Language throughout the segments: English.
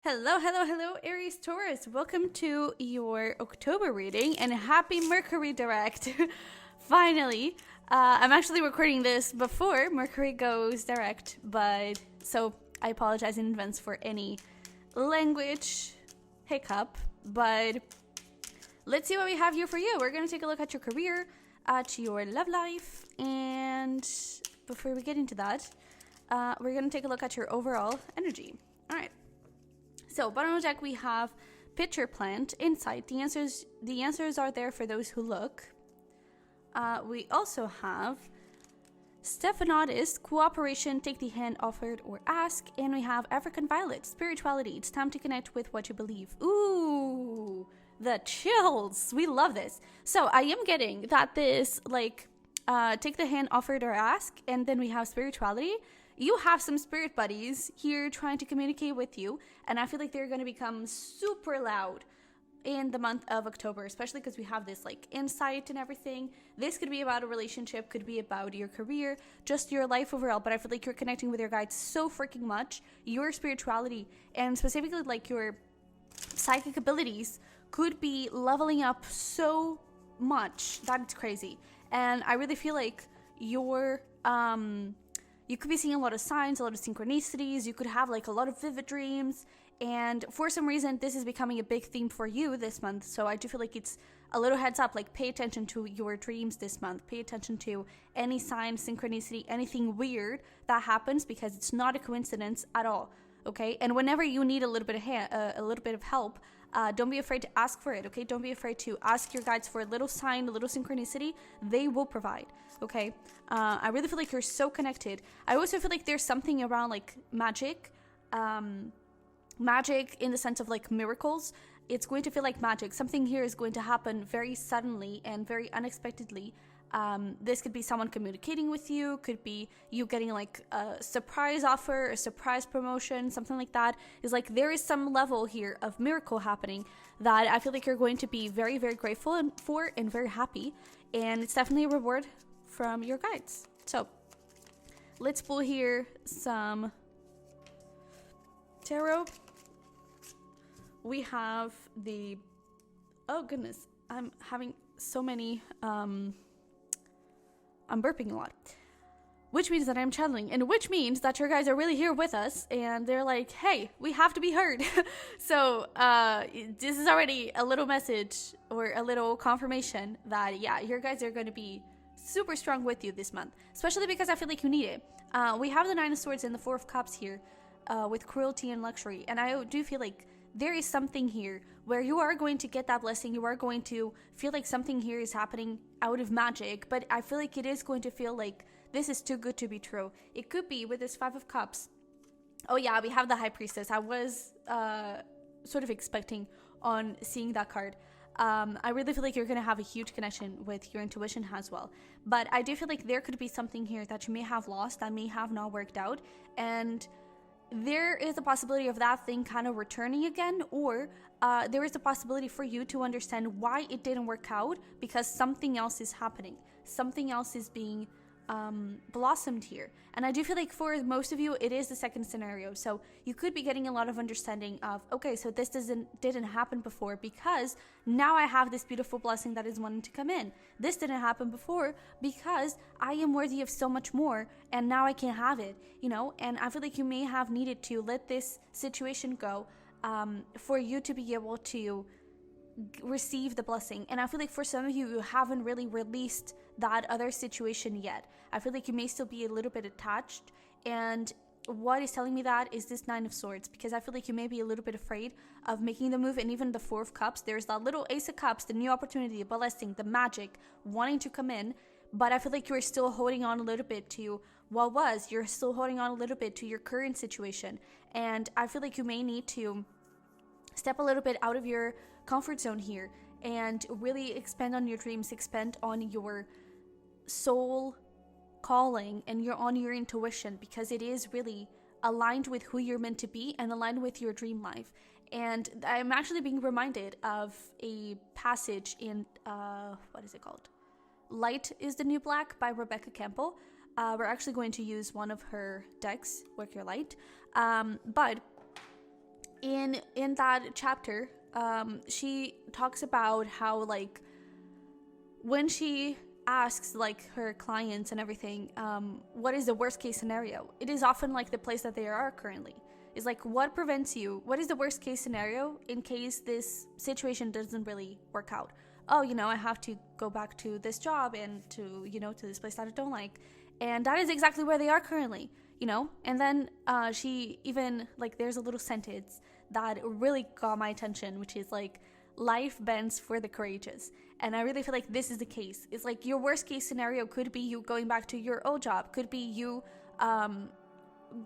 Hello, hello, hello, Aries Taurus. Welcome to your October reading and happy Mercury direct. Finally, I'm actually recording this before Mercury goes direct, but so I apologize in advance for any language hiccup. But let's see what we have here for you. We're going to take a look at your career, at your love life, and before we get into that, we're going to take a look at your overall energy. All right. So, bottom of the deck, we have Picture Plant, Insight. The answers are there for those who look. We also have Stephanotis, Cooperation, Take the Hand Offered or Ask. And we have African Violet, Spirituality. It's time to connect with what you believe. Ooh, the chills. We love this. So, I am getting that this, Take the Hand Offered or Ask. And then we have Spirituality. You have some spirit buddies here trying to communicate with you, and I feel like they're going to become super loud in the month of October, especially because we have this insight and everything. This could be about a relationship, could be about your career, just your life overall, but I feel like you're connecting with your guides so freaking much. Your spirituality and specifically your psychic abilities could be leveling up so much that it's crazy. And I really feel like you could be seeing a lot of signs, a lot of synchronicities. You could have a lot of vivid dreams. And for some reason, this is becoming a big theme for you this month. So I do feel like it's a little heads up, pay attention to your dreams this month. Pay attention to any sign, synchronicity, anything weird that happens because it's not a coincidence at all. Okay. And whenever you need a little bit of help, don't be afraid to ask for it. Okay. Don't be afraid to ask your guides for a little sign, a little synchronicity. They will provide. Okay. I really feel like you're so connected. I also feel like there's something around magic, magic in the sense of miracles. It's going to feel like magic. Something here is going to happen very suddenly and very unexpectedly. This could be someone communicating with you, could be you getting a surprise offer, a surprise promotion, something like that. Is there is some level here of miracle happening that I feel like you're going to be very, very grateful for and very happy. And it's definitely a reward from your guides. So let's pull here some tarot. We have oh goodness, I'm having so many, I'm burping a lot, which means that I'm channeling, and which means that your guys are really here with us, and they're like, hey, we have to be heard. So this is already a little message or a little confirmation that, yeah, your guys are going to be super strong with you this month, especially because I feel like you need it. We have the Nine of Swords and the Four of Cups here with cruelty and luxury, and I do feel like there is something here where you are going to get that blessing. You are going to feel like something here is happening out of magic, but I feel like it is going to feel like this is too good to be true. It could be with this Five of Cups. Oh yeah, we have the High Priestess. I was sort of expecting on seeing that card. I really feel like you're going to have a huge connection with your intuition as well. But I do feel like there could be something here that you may have lost, that may have not worked out, and there is a possibility of that thing kind of returning again, or there is a possibility for you to understand why it didn't work out because something else is happening. Something else is being blossomed here. And I do feel like for most of you, it is the second scenario. So you could be getting a lot of understanding of, okay, so this didn't happen before because now I have this beautiful blessing that is wanting to come in. This didn't happen before because I am worthy of so much more and now I can't have it, and I feel like you may have needed to let this situation go for you to be able to receive the blessing. And I feel like for some of you, you haven't really released that other situation yet. I feel like you may still be a little bit attached, and what is telling me that is this Nine of Swords, because I feel like you may be a little bit afraid of making the move. And even the Four of Cups, there's that little Ace of Cups, the new opportunity, the blessing, the magic wanting to come in, but I feel like you're still holding on a little bit to what was. You're still holding on a little bit to your current situation, and I feel like you may need to step a little bit out of your comfort zone here and really expand on your dreams, expand on your soul calling and on your intuition, because it is really aligned with who you're meant to be and aligned with your dream life. And I'm actually being reminded of a passage in what is it called? Light is the New Black by Rebecca Campbell. We're actually going to use one of her decks, Work Your Light. But in that chapter, she talks about how, like, when she asks, like, her clients and everything, what is the worst case scenario, it is often like the place that they are currently. Is like, what prevents you, what is the worst case scenario in case this situation doesn't really work out? Oh, you know, I have to go back to this job and to, you know, to this place that I don't like. And that is exactly where they are currently, you know? And then she even, like, there's a little sentence that really got my attention, which is like, life bends for the courageous. And I really feel like this is the case. It's like, your worst case scenario could be you going back to your old job, could be you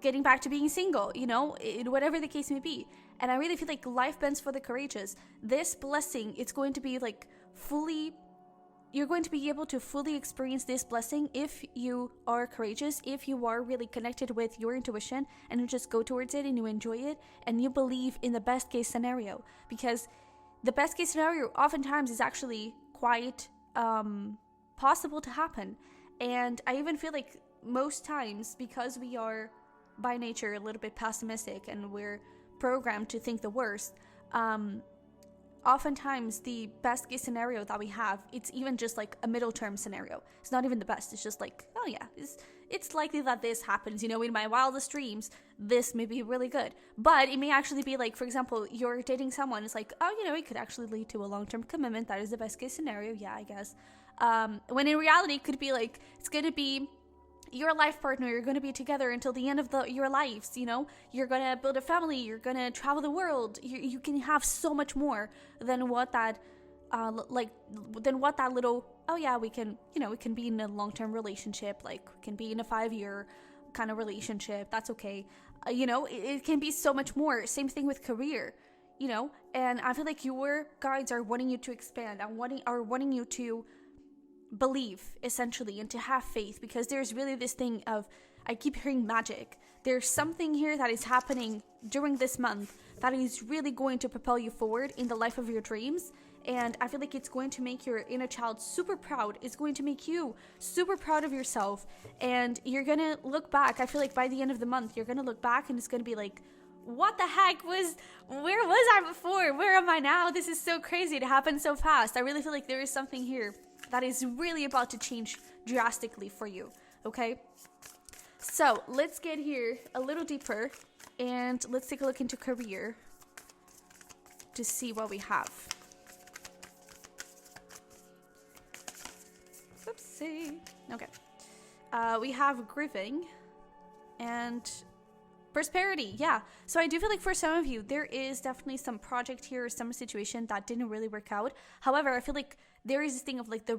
getting back to being single, you know, whatever the case may be. And I really feel like life bends for the courageous. This blessing, it's going to be like you're going to be able to fully experience this blessing if you are courageous, if you are really connected with your intuition and you just go towards it and you enjoy it and you believe in the best case scenario. Because the best case scenario oftentimes is actually quite possible to happen. And I even feel like most times, because we are by nature a little bit pessimistic and we're programmed to think the worst, oftentimes the best case scenario that we have, it's even just like a middle term scenario. It's not even the best. It's just like, oh yeah, it's likely that this happens, you know, in my wildest dreams this may be really good. But it may actually be like, for example, you're dating someone, it's like, oh, you know, it could actually lead to a long-term commitment. That is the best case scenario, yeah, I guess. When in reality it could be like, it's gonna be your life partner, you're going to be together until the end of your lives, you know, you're going to build a family, you're going to travel the world, you can have so much more than what that little, oh yeah, we can, you know, we can be in a long-term relationship, like we can be in a 5-year kind of relationship, that's okay, you know, it can be so much more. Same thing with career, you know, and I feel like your guides are wanting you to expand and wanting you to believe, essentially, and to have faith, because there's really this thing of, I keep hearing magic. There's something here that is happening during this month that is really going to propel you forward in the life of your dreams, and I feel like it's going to make your inner child super proud. It's going to make you super proud of yourself, and you're gonna look back, I feel like by the end of the month, you're gonna look back and it's gonna be like, what the heck where was I before? Where am I now? This is so crazy. It happened so fast. I really feel like there is something here that is really about to change drastically for you, okay? So let's get here a little deeper and let's take a look into career to see what we have. Oopsie. Okay. We have grieving and prosperity, yeah. So I do feel like for some of you, there is definitely some project here or some situation that didn't really work out. However, I feel like there is this thing of like the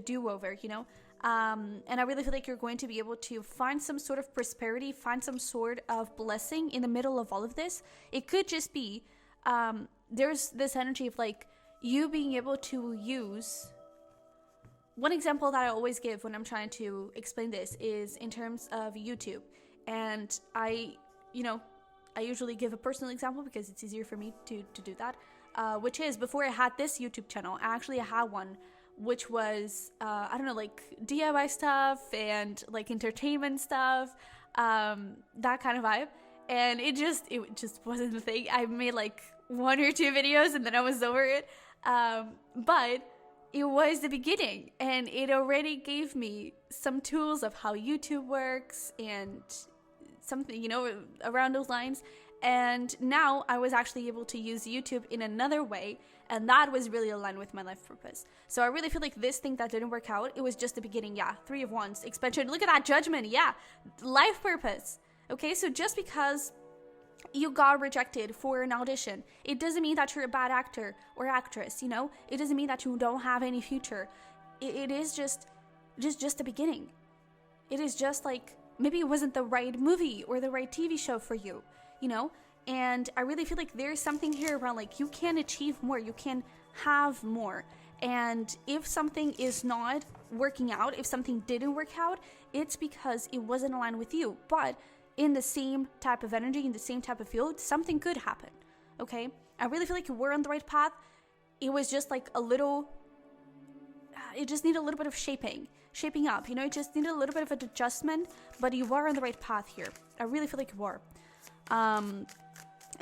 do-over, you know? And I really feel like you're going to be able to find some sort of prosperity, find some sort of blessing in the middle of all of this. It could just be, there's this energy of like you being able to use. One example that I always give when I'm trying to explain this is in terms of YouTube. And I usually give a personal example because it's easier for me to do that, which is before I had this YouTube channel, I actually had one which was, I don't know, like DIY stuff and like entertainment stuff, that kind of vibe. And it just wasn't the thing. I made like 1 or 2 videos and then I was over it. But it was the beginning and it already gave me some tools of how YouTube works and something, you know, around those lines. And now I was actually able to use YouTube in another way, and that was really aligned with my life purpose. So I really feel like this thing that didn't work out, it was just the beginning. Yeah, 3 of Wands, expansion. Look at that, judgment. Yeah, life purpose. Okay, so just because you got rejected for an audition, it doesn't mean that you're a bad actor or actress, you know? It doesn't mean that you don't have any future. It is just the beginning. It is just like, maybe it wasn't the right movie or the right TV show for you, you know? And I really feel like there's something here around like you can achieve more, you can have more. And if something is not working out, if something didn't work out, it's because it wasn't aligned with you. But in the same type of energy, in the same type of field, something could happen, okay? I really feel like you were on the right path. It was just like a little, it just needed a little bit of shaping up, you know? It just needed a little bit of an adjustment, but you are on the right path here. I really feel like you are.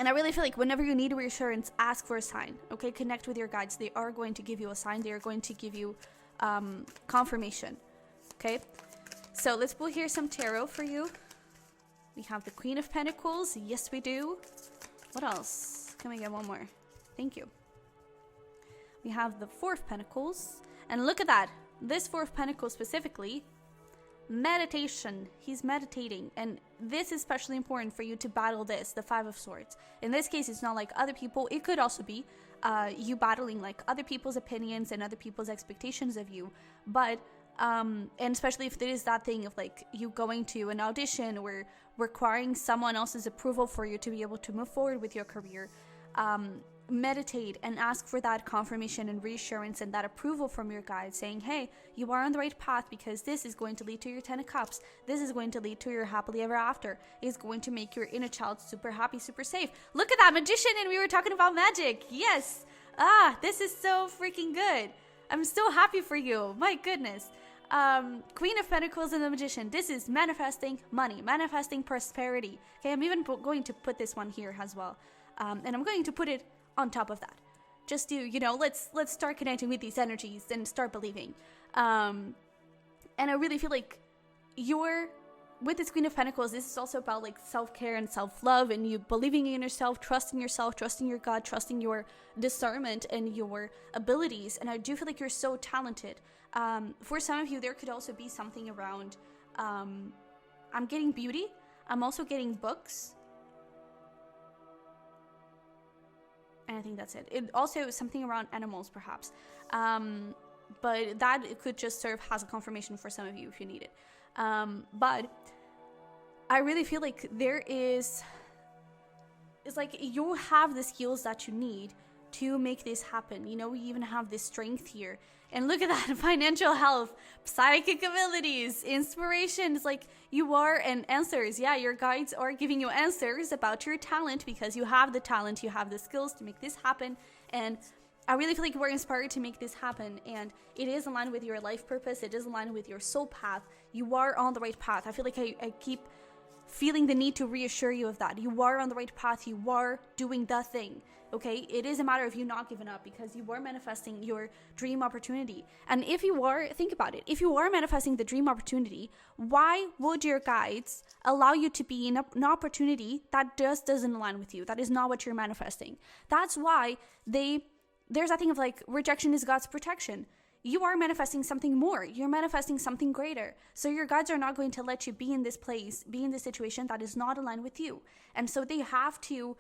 And I really feel like whenever you need reassurance, ask for a sign, okay? Connect with your guides. They are going to give you a sign. They are going to give you confirmation, okay? So let's pull here some tarot for you. We have the Queen of Pentacles. Yes, we do. What else? Can we get one more? Thank you. We have the Four of Pentacles. And look at that. This Four of Pentacles specifically, meditation. He's meditating. And this is especially important for you to battle this, the Five of Swords. In this case, it's not like other people. It could also be you battling like other people's opinions and other people's expectations of you. But, and especially if there is that thing of like you going to an audition or requiring someone else's approval for you to be able to move forward with your career. Meditate and ask for that confirmation and reassurance and that approval from your guide, saying, hey, you are on the right path, because this is going to lead to your 10 of Cups. This is going to lead to your happily ever after. It's going to make your inner child super happy, super safe. Look at that, Magician, and we were talking about magic. Yes. This is so freaking good. I'm so happy for you. My goodness. Queen of Pentacles and the Magician. This is manifesting money, manifesting prosperity. Okay, I'm even going to put this one here as well. And I'm going to put it on top of that, just to, you know, let's start connecting with these energies and start believing. And I really feel like with this Queen of Pentacles, this is also about like self-care and self-love, and you believing in yourself, trusting your God, trusting your discernment and your abilities. And I do feel like you're so talented. For some of you, there could also be something around, I'm getting beauty. I'm also getting books. And I think that's it. It also is something around animals, perhaps. But that could just serve as a confirmation for some of you if you need it. But I really feel like it's like you have the skills that you need to make this happen. You know, we even have this strength here. And look at that, financial health, psychic abilities, inspiration. It's like you are, and answers. Yeah, your guides are giving you answers about your talent, because you have the talent, you have the skills to make this happen. And I really feel like you are inspired to make this happen. And it is aligned with your life purpose. It is aligned with your soul path. You are on the right path. I feel like I keep feeling the need to reassure you of that. You are on the right path. You are doing the thing. Okay, it is a matter of you not giving up, because you are manifesting your dream opportunity. And if you are, think about it, if you are manifesting the dream opportunity, why would your guides allow you to be in an opportunity that just doesn't align with you? That is not what you're manifesting. That's why there's that thing of like, rejection is God's protection. You are manifesting something more. You're manifesting something greater. So your guides are not going to let you be in this place, be in this situation that is not aligned with you. And so they have to,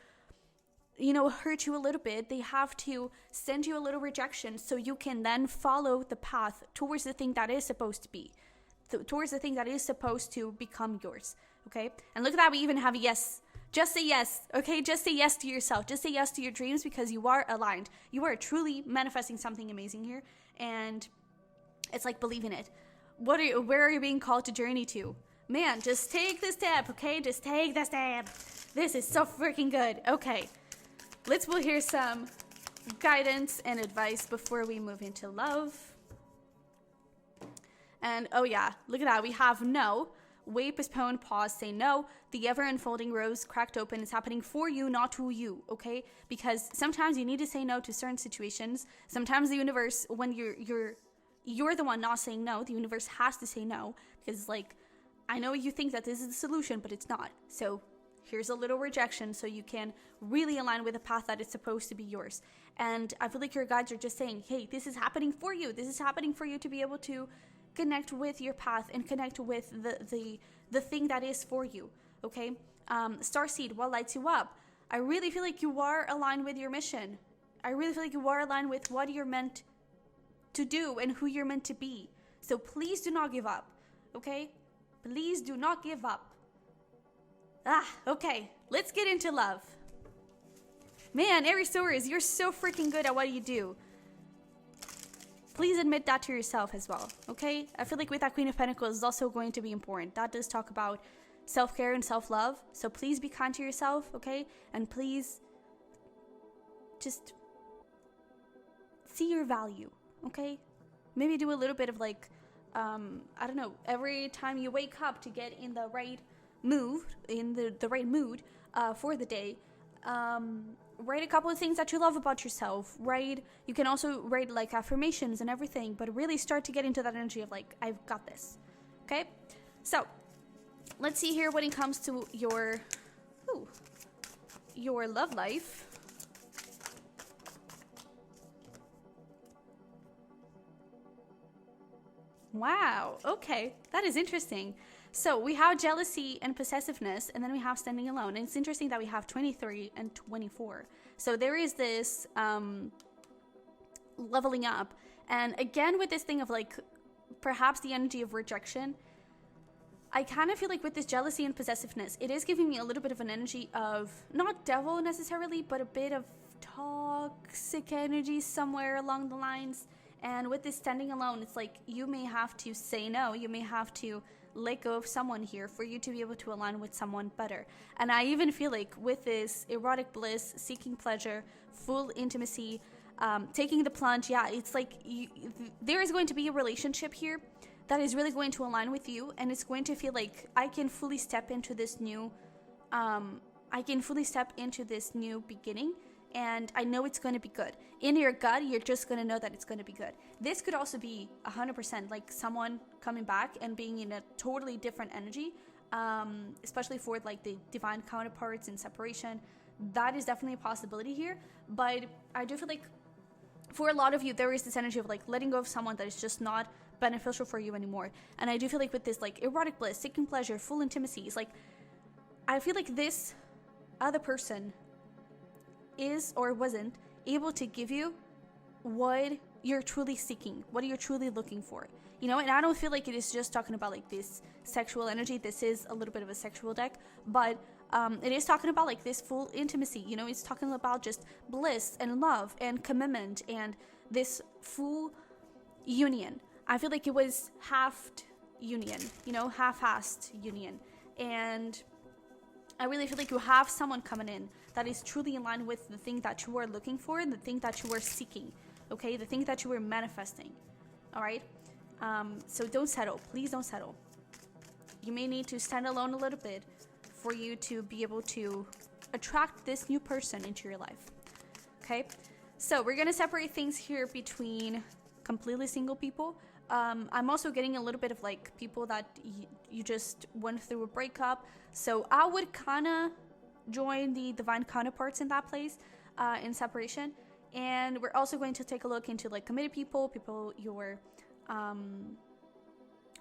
you know, hurt you a little bit. They have to send you a little rejection so you can then follow the path towards the thing that is supposed to be, towards the thing that is supposed to become yours. Okay. And look at that. We even have a yes. Just say yes. Okay. Just say yes to yourself. Just say yes to your dreams, because you are aligned. You are truly manifesting something amazing here. And it's like, believe in it. Where are you being called to journey to? Man, just take the step. Okay. Just take the step. This is so freaking good. Okay. Let's hear some guidance and advice before we move into love. And oh yeah, look at that. We have no. Wait, postpone, pause, say no. The ever-unfolding rose cracked open is happening for you, not to you, okay? Because sometimes you need to say no to certain situations. Sometimes the universe, when you're the one not saying no, the universe has to say no. Because like, I know you think that this is the solution, but it's not. So here's a little rejection so you can really align with the path that is supposed to be yours. And I feel like your guides are just saying, hey, this is happening for you. This is happening for you to be able to connect with your path and connect with the thing that is for you, okay? Starseed, what lights you up? I really feel like you are aligned with your mission. I really feel like you are aligned with what you're meant to do and who you're meant to be. So please do not give up, okay? Please do not give up. Okay, let's get into love. Man, Aries Taurus, you're so freaking good at what you do. Please admit that to yourself as well, okay? I feel like with that Queen of Pentacles is also going to be important. That does talk about self-care and self-love. So please be kind to yourself, okay? And please just see your value, okay? Maybe do a little bit of like, I don't know, every time you wake up to get in the right mood, for the day, Write a couple of things that you love about yourself. You can also write like affirmations and everything, but really start to get into that energy of like, I've got this. Okay, so let's see here when it comes to your love life. Wow, okay, that is interesting. So we have jealousy and possessiveness, and then we have standing alone. And it's interesting that we have 23 and 24. So there is this leveling up. And again, with this thing of like, perhaps the energy of rejection, I kind of feel like with this jealousy and possessiveness, it is giving me a little bit of an energy of, not devil necessarily, but a bit of toxic energy somewhere along the lines. And with this standing alone, it's like you may have to say no. You may have to let go of someone here for you to be able to align with someone better. And I even feel like with this erotic bliss, seeking pleasure, full intimacy, taking the plunge, yeah, it's like there is going to be a relationship here that is really going to align with you, and it's going to feel like I can fully step into this new beginning, and I know it's going to be good. In your gut, you're just going to know that it's going to be good. This could also be 100% like someone coming back and being in a totally different energy, especially for like the divine counterparts in separation. That is definitely a possibility here, but I do feel like for a lot of you, there is this energy of like letting go of someone that is just not beneficial for you anymore. And I do feel like with this like erotic bliss, seeking pleasure, full intimacy, it's like I feel like this other person is or wasn't able to give you what you're truly seeking, what you're truly looking for, you know. And I don't feel like it is just talking about like this sexual energy. This is a little bit of a sexual deck, but it is talking about like this full intimacy, you know. It's talking about just bliss and love and commitment and this full union. I feel like it was halved union, you know, half-assed union. And I really feel like you have someone coming in that is truly in line with the thing that you are looking for and the thing that you are seeking, okay? The thing that you are manifesting, all right? So don't settle. Please don't settle. You may need to stand alone a little bit for you to be able to attract this new person into your life, okay? So we're going to separate things here between completely single people. I'm also getting a little bit of like people that you just went through a breakup. So I would kind of join the divine counterparts in that place, in separation. And we're also going to take a look into like committed people you're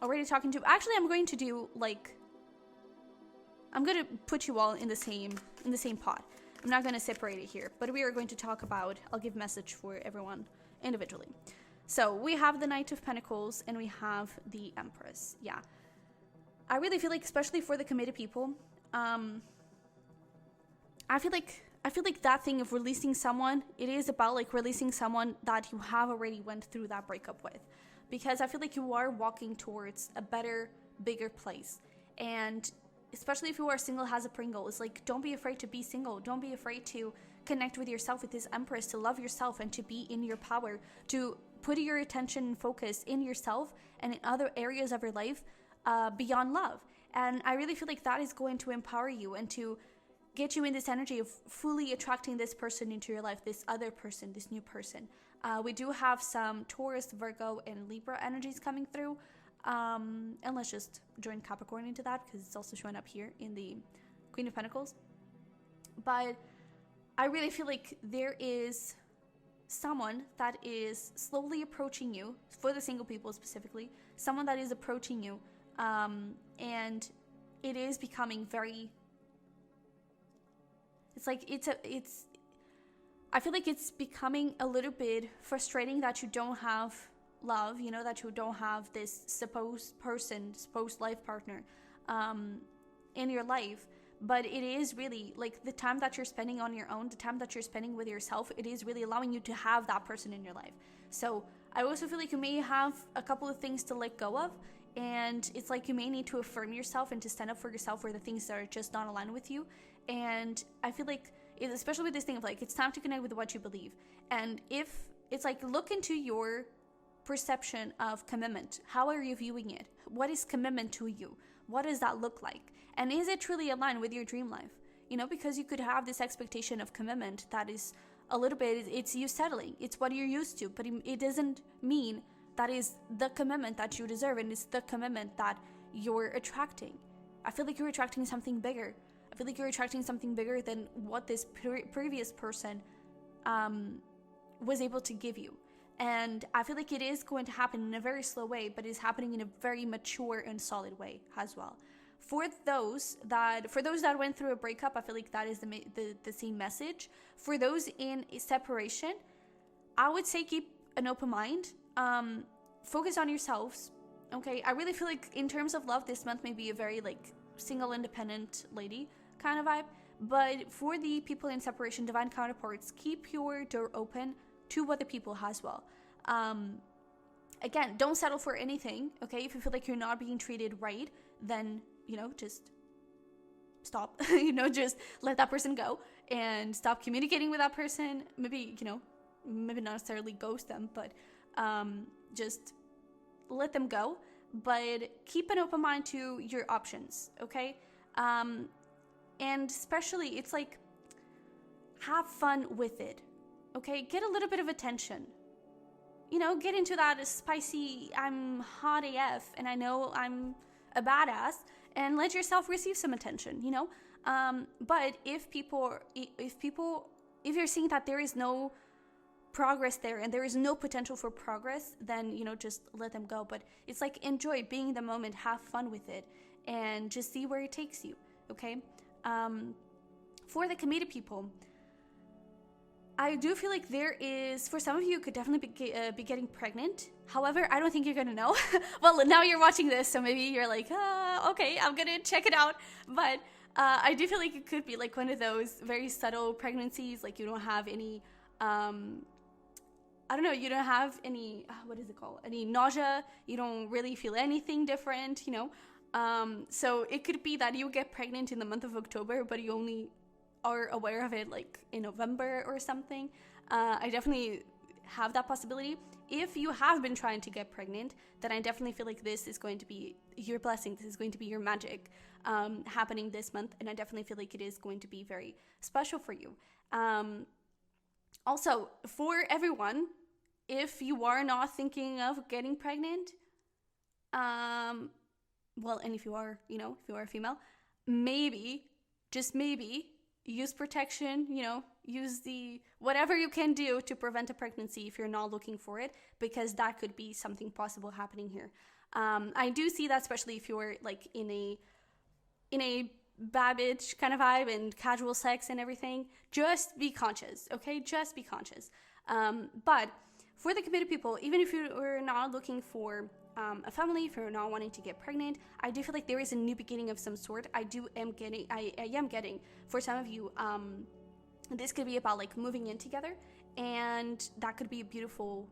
already talking to. Actually, I'm going to put you all in the same pot. I'm not going to separate it here, but we are going to talk about, I'll give message for everyone individually. So we have the Knight of Pentacles and we have the Empress. Yeah. I really feel like, especially for the committed people, I feel like that thing of releasing someone, it is about like releasing someone that you have already went through that breakup with. Because I feel like you are walking towards a better, bigger place. And especially if you are single as a Pringle, it's like, don't be afraid to be single. Don't be afraid to connect with yourself, with this Empress, to love yourself and to be in your power, to put your attention and focus in yourself and in other areas of your life beyond love. And I really feel like that is going to empower you and to get you in this energy of fully attracting this person into your life, this other person, this new person. We do have some Taurus, Virgo, and Libra energies coming through. And let's just join Capricorn into that because it's also showing up here in the Queen of Pentacles. But I really feel like there is someone that is slowly approaching you, for the single people specifically, someone that is approaching you, and it is becoming very, I feel like it's becoming a little bit frustrating that you don't have love, you know, that you don't have this supposed life partner in your life. But it is really like the time that you're spending on your own, the time that you're spending with yourself, it is really allowing you to have that person in your life. So I also feel like you may have a couple of things to let go of, and it's like you may need to affirm yourself and to stand up for yourself for the things that are just not aligned with you. And I feel like, especially with this thing of like, it's time to connect with what you believe. And if it's like, look into your perception of commitment. How are you viewing it? What is commitment to you? What does that look like? And is it truly aligned with your dream life? you know, because you could have this expectation of commitment that is a little bit, it's you settling, it's what you're used to, but it doesn't mean that is the commitment that you deserve, and it's the commitment that you're attracting. I feel like you're attracting something bigger. I feel like you're attracting something bigger than what this previous person was able to give you. And I feel like it is going to happen in a very slow way, but it's happening in a very mature and solid way as well. For those that went through a breakup, I feel like that is the same message. For those in a separation, I would say keep an open mind. Focus on yourselves. Okay, I really feel like in terms of love, this month may be a very like single, independent lady kind of vibe. But for the people in separation, divine counterparts, keep your door open to other people as well. Again, don't settle for anything. Okay, if you feel like you're not being treated right, then just stop. Just let that person go and stop communicating with that person. Maybe maybe not necessarily ghost them, but just let them go. But keep an open mind to your options. Okay. And especially, it's like, have fun with it, okay? Get a little bit of attention. Get into that spicy, I'm hot AF, and I know I'm a badass, and let yourself receive some attention, But if you're seeing that there is no progress there, and there is no potential for progress, then, just let them go. But it's like, enjoy being the moment, have fun with it, and just see where it takes you, okay? For the committed people, I do feel like there is, for some of you, could definitely be getting pregnant. However, I don't think you're gonna know. Well, now you're watching this, so maybe you're like, okay, I'm gonna check it out. But I do feel like it could be like one of those very subtle pregnancies, like you don't have any, you don't have any, what is it called? Any nausea, you don't really feel anything different, So it could be that you get pregnant in the month of October, but you only are aware of it like in November or something. I definitely have that possibility. If you have been trying to get pregnant, then I definitely feel like this is going to be your blessing. This is going to be your magic happening this month. And I definitely feel like it is going to be very special for you. Also, for everyone, if you are not thinking of getting pregnant, well, and if you are, if you are a female, maybe, just maybe, use protection, use the whatever you can do to prevent a pregnancy if you're not looking for it, because that could be something possible happening here. I do see that, especially if you're like in a bad bitch kind of vibe and casual sex and everything. Just be conscious, okay? Just be conscious. But for the committed people, even if you're not looking for a family, if you're not wanting to get pregnant, I do feel like there is a new beginning of some sort. I am getting for some of you, this could be about like moving in together, and that could be a beautiful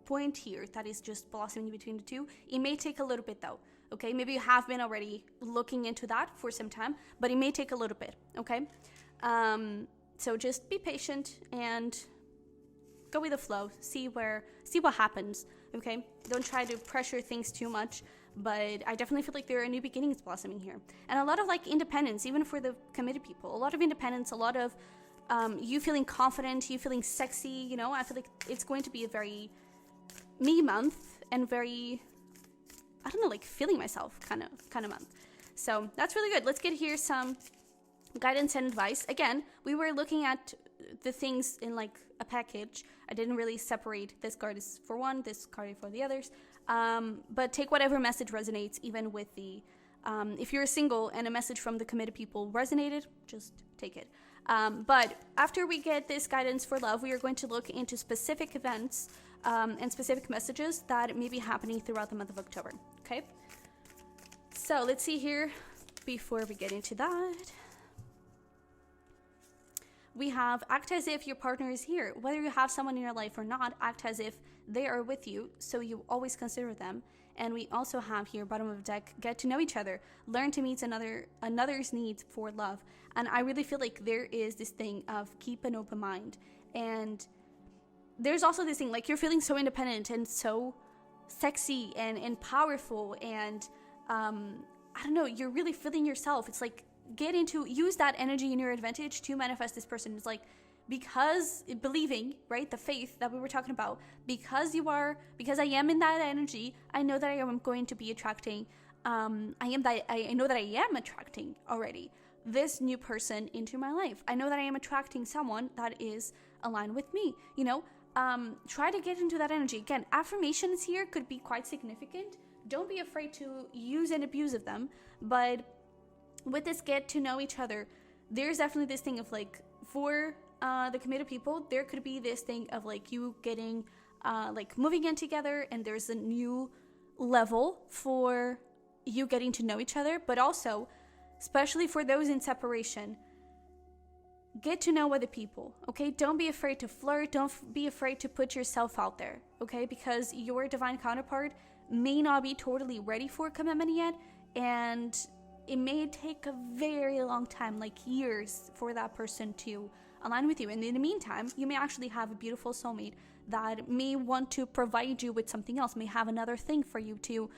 point here that is just blossoming between the two. It may take a little bit though, okay? Maybe you have been already looking into that for some time, but it may take a little bit, okay? So just be patient and go with the flow, see what happens, okay? Don't try to pressure things too much, but I definitely feel like there are new beginnings blossoming here. And a lot of like independence, even for the committed people, a lot of independence, a lot of you feeling confident, you feeling sexy, I feel like it's going to be a very me month and very, like feeling myself kind of month. So that's really good. Let's get here some guidance and advice. Again, we were looking at the things in like a package. I didn't really separate, this card is for one, this card is for the others. But take whatever message resonates, even with the, if you're single and a message from the committed people resonated, just take it. But after we get this guidance for love, we are going to look into specific events and specific messages that may be happening throughout the month of October, okay? So let's see here, before we get into that. We have act as if your partner is here. Whether you have someone in your life or not, act as if they are with you, so you always consider them. And we also have here, bottom of the deck, get to know each other. Learn to meet another's needs for love. And I really feel like there is this thing of keep an open mind. And there's also this thing, like you're feeling so independent and so sexy and powerful. And, you're really feeling yourself. It's like use that energy in your advantage to manifest this person. It's like, because believing, right, the faith that we were talking about, because I am in that energy, I know that I am going to be attracting, I know that I am attracting already this new person into my life. I know that I am attracting someone that is aligned with me, you know. Try to get into that energy. Again, affirmations here could be quite significant. Don't be afraid to use and abuse of them, but with this get to know each other, there's definitely this thing of like, for the committed people, there could be this thing of like you getting like moving in together, and there's a new level for you getting to know each other. But also, especially for those in separation, get to know other people, okay? Don't be afraid to flirt. Don't be afraid to put yourself out there, okay? Because your divine counterpart may not be totally ready for commitment yet, and it may take a very long time, like years, for that person to align with you. And in the meantime, you may actually have a beautiful soulmate that may want to provide you with something else, may have another thing for you to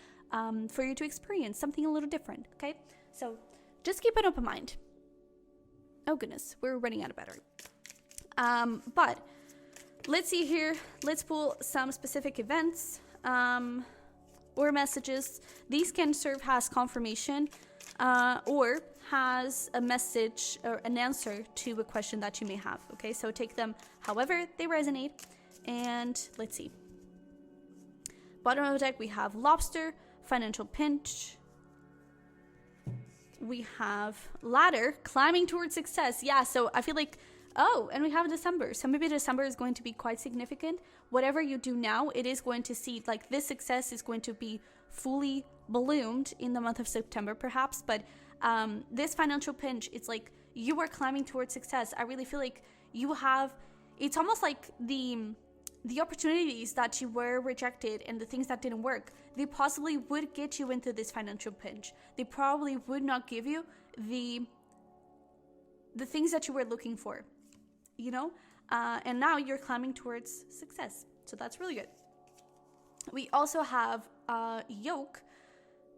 experience, something a little different, okay? So just keep an open mind. Oh goodness, we're running out of battery. But let's see here. Let's pull some specific events or messages. These can serve as confirmation or has a message or an answer to a question that you may have. Okay, so take them however they resonate. And let's see. Bottom of the deck, we have Lobster, Financial Pinch. We have Ladder, climbing towards success. Yeah, so I feel like, oh, and we have December. So maybe December is going to be quite significant. Whatever you do now, it is going to see, like, this success is going to be fully ballooned in the month of September, perhaps. But this financial pinch, it's like you are climbing towards success. I really feel like you have, it's almost like the opportunities that you were rejected and the things that didn't work, they possibly would get you into this financial pinch. They probably would not give you the things that you were looking for, you know? And now you're climbing towards success. So that's really good. We also have Yoke,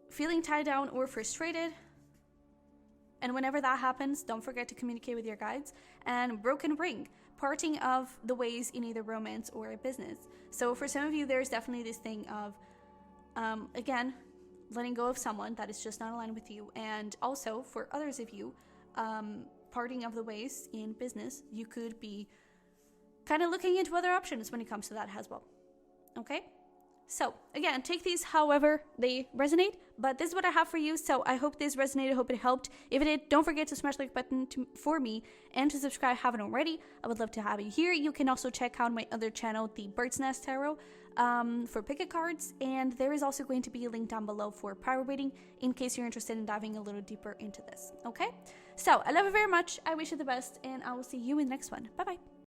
feeling tied down or frustrated. And whenever that happens, don't forget to communicate with your guides. And Broken Ring, parting of the ways in either romance or a business. So for some of you, there's definitely this thing of, again, letting go of someone that is just not aligned with you. And also for others of you, parting of the ways in business, you could be kind of looking into other options when it comes to that as well. Okay? So again, take these however they resonate, but this is what I have for you. So I hope this resonated. I hope it helped. If it did, don't forget to smash the like button for me and to subscribe if you haven't already. I would love to have you here. You can also check out my other channel, the Bird's Nest Tarot, for picket cards. And there is also going to be a link down below for private reading in case you're interested in diving a little deeper into this. Okay? So I love you very much. I wish you the best, and I will see you in the next one. Bye-bye.